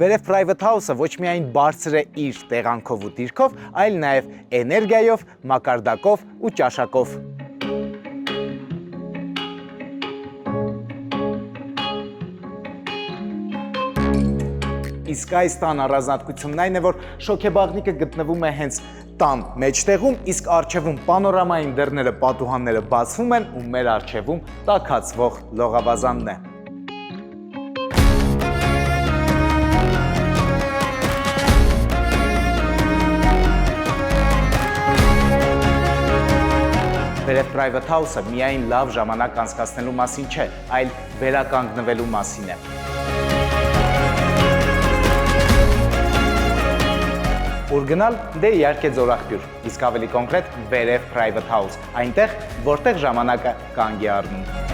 Վերև Private House-ը ոչ միայն բարձր է իր տեղանքով ու դիրքով, այլ նաև էներգիայով, մակարդակով ու ճաշակով։ Իսկ այս տան առանձնահատկությունն այն է, որ շոգեբաղնիկը գտնվում է հենց տան մեջտեղում, իսկ առջևում պանորամային դռները, պատուհանները բացվում են ու մեր առջևում տաքացվող լողավազանն է։ Վերև Private House-ը միայն լավ ժամանակ անցկացնելու մասին չէ, այլ վերականգնվելու մասին է։ Ուր գնալ, դե իհարկե Ձորախբյուր, իսկ ավելի կոնկրետ Վերև Private House, այնտեղ, որտեղ ժամանակը կանգ է առնում։